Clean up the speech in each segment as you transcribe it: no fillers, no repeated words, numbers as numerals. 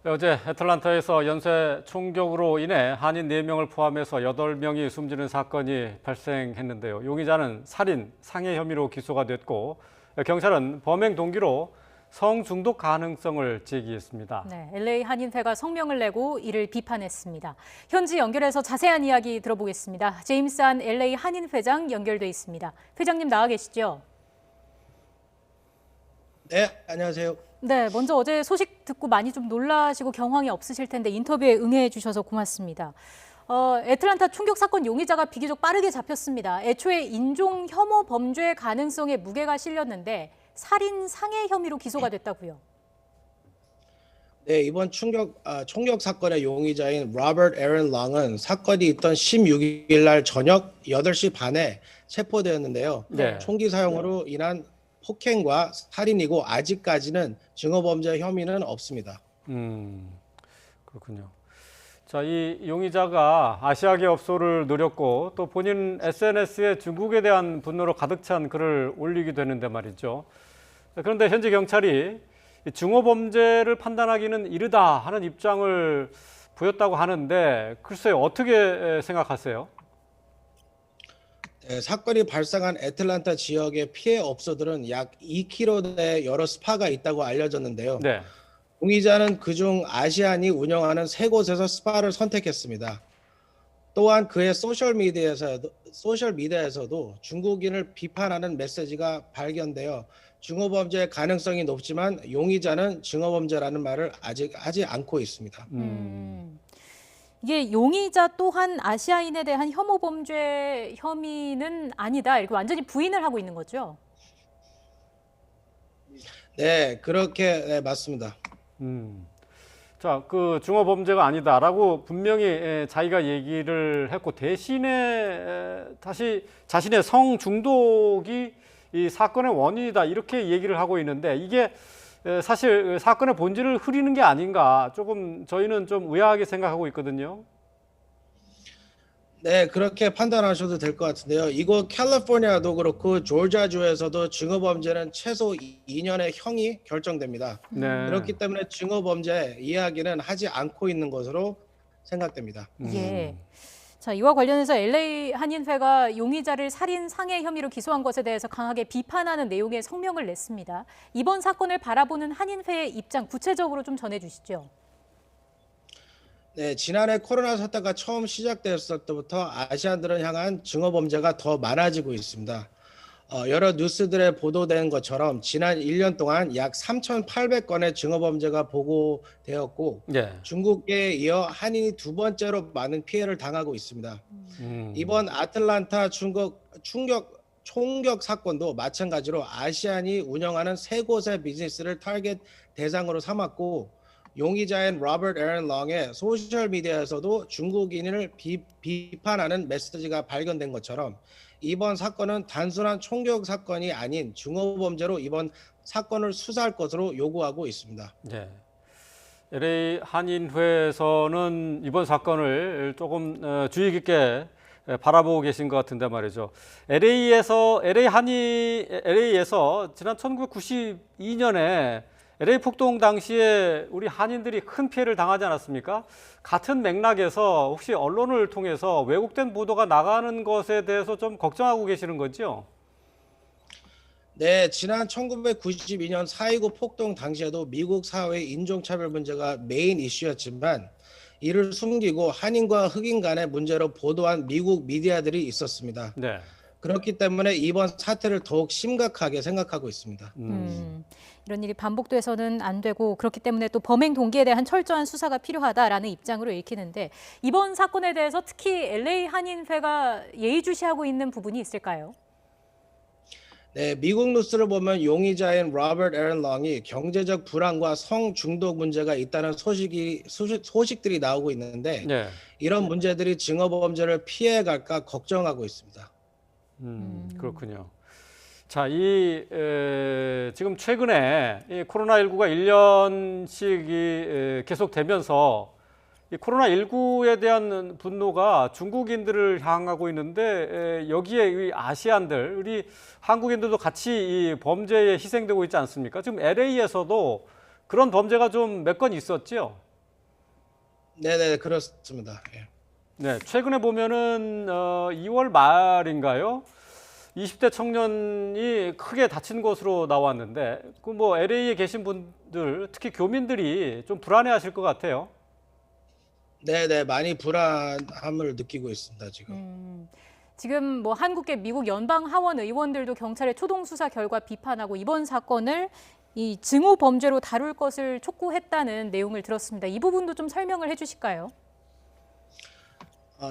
어제 애틀란타에서 연쇄 총격으로 인해 한인 4명을 포함해서 8명이 숨지는 사건이 발생했는데요. 용의자는 살인, 상해 혐의로 기소가 됐고 경찰은 범행 동기로 성중독 가능성을 제기했습니다. 네, LA 한인회가 성명을 내고 이를 비판했습니다. 현지 연결해서 자세한 이야기 들어보겠습니다. 제임스 한 LA 한인회장 연결돼 있습니다. 회장님 나와 계시죠? 네, 안녕하세요. 네, 먼저 어제 소식 듣고 많이 좀 놀라시고 경황이 없으실 텐데 인터뷰에 응해 주셔서 고맙습니다. 애틀란타 총격 사건 용의자가 비교적 빠르게 잡혔습니다. 애초에 인종 혐오 범죄 가능성에 무게가 실렸는데 살인 상해 혐의로 기소가 됐다고요. 네, 이번 총격 사건의 용의자인 로버트 에런 랑은 사건이 있던 16일 날 저녁 8시 반에 체포되었는데요. 네. 총기 사용으로 인한 폭행과 살인이고 아직까지는 증오범죄 혐의는 없습니다. 그렇군요. 자, 이 용의자가 아시아계 업소를 노렸고 또 본인 SNS에 중국에 대한 분노로 가득 찬 글을 올리기도 했는데 말이죠. 그런데 현지 경찰이 증오범죄를 판단하기는 이르다 하는 입장을 보였다고 하는데 글쎄요, 어떻게 생각하세요? 네, 사건이 발생한 애틀란타 지역의 피해 업소들은 약 2km 내에 여러 스파가 있다고 알려졌는데요. 네. 용의자는 그중 아시안이 운영하는 3곳에서 스파를 선택했습니다. 또한 그의 소셜미디어에서도 중국인을 비판하는 메시지가 발견되어 증오범죄의 가능성이 높지만 용의자는 증오범죄라는 말을 아직 하지 않고 있습니다. 이게 용의자 또한 아시아인에 대한 혐오 범죄 혐의는 아니다. 이렇게 완전히 부인을 하고 있는 거죠. 네, 그렇게 맞습니다. 자, 그 증오범죄가 아니다라고 분명히 자기가 얘기를 했고 대신에 다시 자신의 성중독이 이 사건의 원인이다 이렇게 얘기를 하고 있는데 이게 사실 사건의 본질을 흐리는 게 아닌가 조금 저희는 좀 의아하게 생각하고 있거든요. 네, 그렇게 판단하셔도 될 것 같은데요. 이곳 캘리포니아도 그렇고 조지아주에서도 증오범죄는 최소 2년의 형이 결정됩니다. 네. 그렇기 때문에 증오범죄 이야기는 하지 않고 있는 것으로 생각됩니다. 예. 자, 이와 관련해서 LA 한인회가 용의자를 살인 상해 혐의로 기소한 것에 대해서 강하게 비판하는 내용의 성명을 냈습니다. 이번 사건을 바라보는 한인회의 입장 구체적으로 좀 전해 주시죠. 네, 지난해 코로나 사태가 처음 시작됐을 때부터 아시안들을 향한 증오범죄가 더 많아지고 있습니다. 여러 뉴스들에 보도된 것처럼 지난 1년 동안 약 3,800건의 증오범죄가 보고되었고 네. 중국에 이어 한인이 2번째로 많은 피해를 당하고 있습니다. 이번 아틀란타 총격 사건도 마찬가지로 아시안이 운영하는 3곳의 비즈니스를 타겟 대상으로 삼았고 용의자인 로버트 에런 랑의 소셜미디어에서도 중국인을 비판하는 메시지가 발견된 것처럼 이번 사건은 단순한 총격 사건이 아닌 증오범죄로 이번 사건을 수사할 것으로 요구하고 있습니다. 네. LA 한인회에서는 이번 사건을 조금 주의 깊게 바라보고 계신 것 같은데 말이죠. LA에서 지난 1992년에 LA 폭동 당시에 우리 한인들이 큰 피해를 당하지 않았습니까? 같은 맥락에서 혹시 언론을 통해서 왜곡된 보도가 나가는 것에 대해서 좀 걱정하고 계시는 거죠? 네, 지난 1992년 4.29 폭동 당시에도 미국 사회의 인종차별 문제가 메인 이슈였지만 이를 숨기고 한인과 흑인 간의 문제로 보도한 미국 미디어들이 있었습니다. 네. 그렇기 때문에 이번 사태를 더욱 심각하게 생각하고 있습니다. 이런 일이 반복돼서는 안 되고 그렇기 때문에 또 범행 동기에 대한 철저한 수사가 필요하다라는 입장으로 읽히는데 이번 사건에 대해서 특히 LA 한인회가 예의주시하고 있는 부분이 있을까요? 네, 미국 뉴스를 보면 용의자인 로버트 에런 랑이 경제적 불안과 성 중독 문제가 있다는 소식들이 나오고 있는데 네. 이런 문제들이 증오범죄를 피해갈까 걱정하고 있습니다. 그렇군요. 자, 지금 최근에 이 코로나19가 1년씩 계속되면서 이 코로나19에 대한 분노가 중국인들을 향하고 있는데 여기에 이 아시안들, 우리 한국인들도 같이 이 범죄에 희생되고 있지 않습니까? 지금 LA에서도 그런 범죄가 좀 몇 건 있었죠? 네네, 그렇습니다. 예. 네, 최근에 보면은 2월 말인가요? 20대 청년이 크게 다친 것으로 나왔는데 그 뭐 LA에 계신 분들 특히 교민들이 좀 불안해하실 것 같아요. 네네, 많이 불안함을 느끼고 있습니다, 지금. 지금 뭐 한국계 미국 연방 하원 의원들도 경찰의 초동 수사 결과 비판하고 이번 사건을 이 증오 범죄로 다룰 것을 촉구했다는 내용을 들었습니다. 이 부분도 좀 설명을 해주실까요?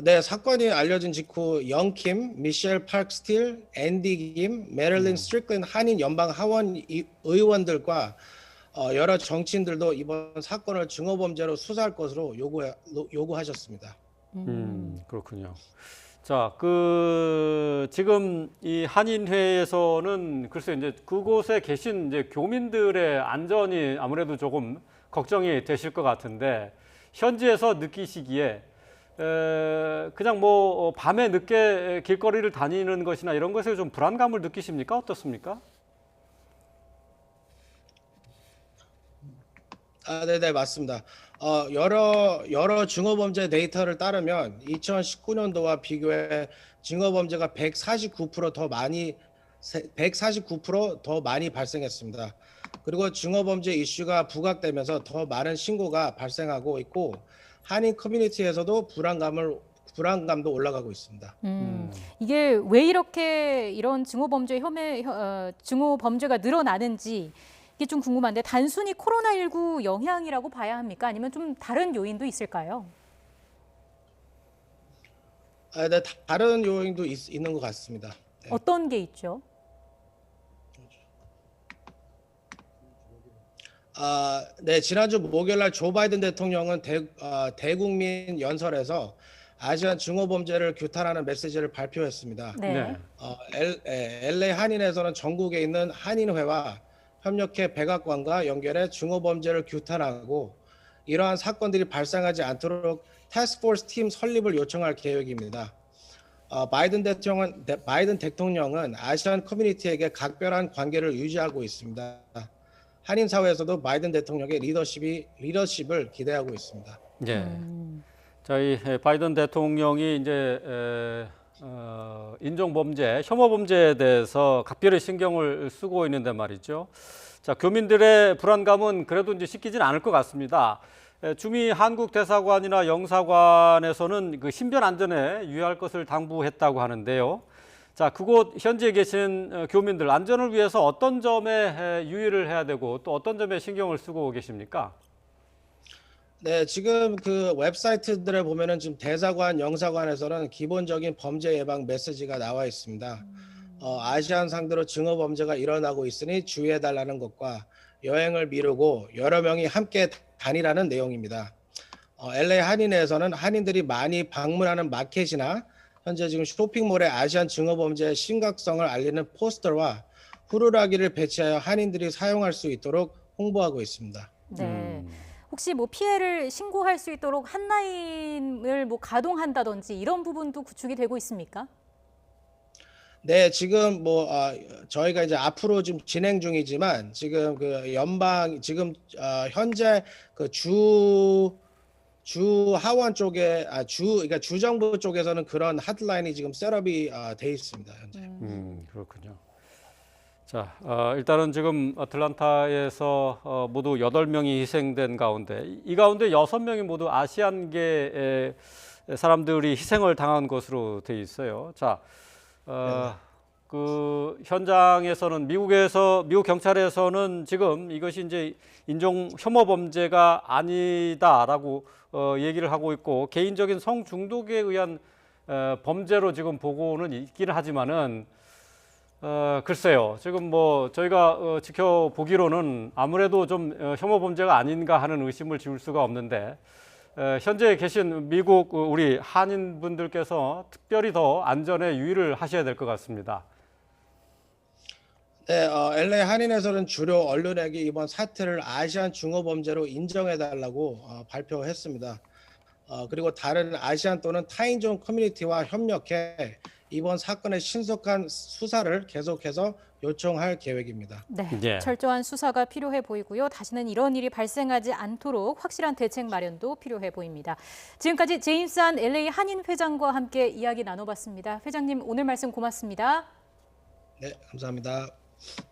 네, 사건이 알려진 직후 영킴, 미셸 파크 스틸, 앤디 김, 메릴린 스트리클린 한인 연방 하원 의원들과 여러 정치인들도 이번 사건을 증오범죄로 수사할 것으로 요구하셨습니다. 그렇군요. 자, 지금 이 한인회에서는 글쎄 이제 그곳에 계신 이제 교민들의 안전이 아무래도 조금 걱정이 되실 것 같은데 현지에서 느끼시기에 그냥 뭐 밤에 늦게 길거리를 다니는 것이나 이런 것에 좀 불안감을 느끼십니까? 어떻습니까? 네네, 맞습니다. 여러 증오범죄 데이터를 따르면 2019년도와 비교해 증오범죄가 149%더 많이 발생했습니다. 그리고 증오범죄 이슈가 부각되면서 더 많은 신고가 발생하고 있고 한인 커뮤니티에서도 불안감도 올라가고 있습니다. 이게 왜 이렇게 이런 증오 범죄가 늘어나는지 이게 좀 궁금한데 단순히 코로나19 영향이라고 봐야 합니까? 아니면 좀 다른 요인도 있을까요? 네, 다른 요인도 있는 것 같습니다. 네. 어떤 게 있죠? 네, 지난주 목요일날 조 바이든 대통령은 대국민 연설에서 아시안 증오범죄를 규탄하는 메시지를 발표했습니다. 네. LA 한인에서는 전국에 있는 한인회와 협력해 백악관과 연결해 증오범죄를 규탄하고 이러한 사건들이 발생하지 않도록 태스크포스 팀 설립을 요청할 계획입니다. 바이든 대통령은 아시안 커뮤니티에게 각별한 관계를 유지하고 있습니다. 한인 사회에서도 바이든 대통령의 리더십을 기대하고 있습니다. 예. 저희 바이든 대통령이 이제 인종범죄, 혐오범죄에 대해서 각별히 신경을 쓰고 있는데 말이죠. 자, 교민들의 불안감은 그래도 이제 씻기진 않을 것 같습니다. 주미 한국 대사관이나 영사관에서는 그 신변 안전에 유의할 것을 당부했다고 하는데요. 자, 그곳 현지에 계신 교민들 안전을 위해서 어떤 점에 유의를 해야 되고 또 어떤 점에 신경을 쓰고 계십니까? 네, 지금 그 웹사이트들에 보면은 지금 대사관, 영사관에서는 기본적인 범죄 예방 메시지가 나와 있습니다. 아시안 상대로 증오 범죄가 일어나고 있으니 주의해달라는 것과 여행을 미루고 여러 명이 함께 다니라는 내용입니다. LA 한인회에서는 한인들이 많이 방문하는 마켓이나 현재 지금 쇼핑몰에 아시안 증오 범죄의 심각성을 알리는 포스터와 후루라기를 배치하여 한인들이 사용할 수 있도록 홍보하고 있습니다. 네. 혹시 뭐 피해를 신고할 수 있도록 핫라인을 뭐 가동한다든지 이런 부분도 구축이 되고 있습니까? 네, 지금 저희가 이제 앞으로 좀 진행 중이지만 지금 현재 그 주 하원 쪽에 그러니까 주정부 쪽에서는 그런 핫라인이 지금 셋업이 돼 있습니다, 현재. 그렇군요. 자, 일단은 지금 아틀란타에서 모두 8명이 희생된 가운데 이 가운데 6명이 모두 아시안계 사람들이 희생을 당한 것으로 돼 있어요. 자, 그 현장에서는 미국 경찰에서는 지금 이것이 이제 인종 혐오 범죄가 아니다라고 얘기를 하고 있고 개인적인 성 중독에 의한 범죄로 지금 보고는 있기는 하지만은 글쎄요. 지금 뭐 저희가 지켜보기로는 아무래도 좀 혐오 범죄가 아닌가 하는 의심을 지울 수가 없는데 현재 계신 미국 우리 한인 분들께서 특별히 더 안전에 유의를 하셔야 될 것 같습니다. 네, LA 한인에서는 주로 언론에게 이번 사태를 아시안 증오 범죄로 인정해달라고 발표했습니다. 그리고 다른 아시안 또는 타인종 커뮤니티와 협력해 이번 사건의 신속한 수사를 계속해서 요청할 계획입니다. 네, 예. 철저한 수사가 필요해 보이고요. 다시는 이런 일이 발생하지 않도록 확실한 대책 마련도 필요해 보입니다. 지금까지 제임스 한 LA 한인 회장과 함께 이야기 나눠봤습니다. 회장님 오늘 말씀 고맙습니다. 네, 감사합니다.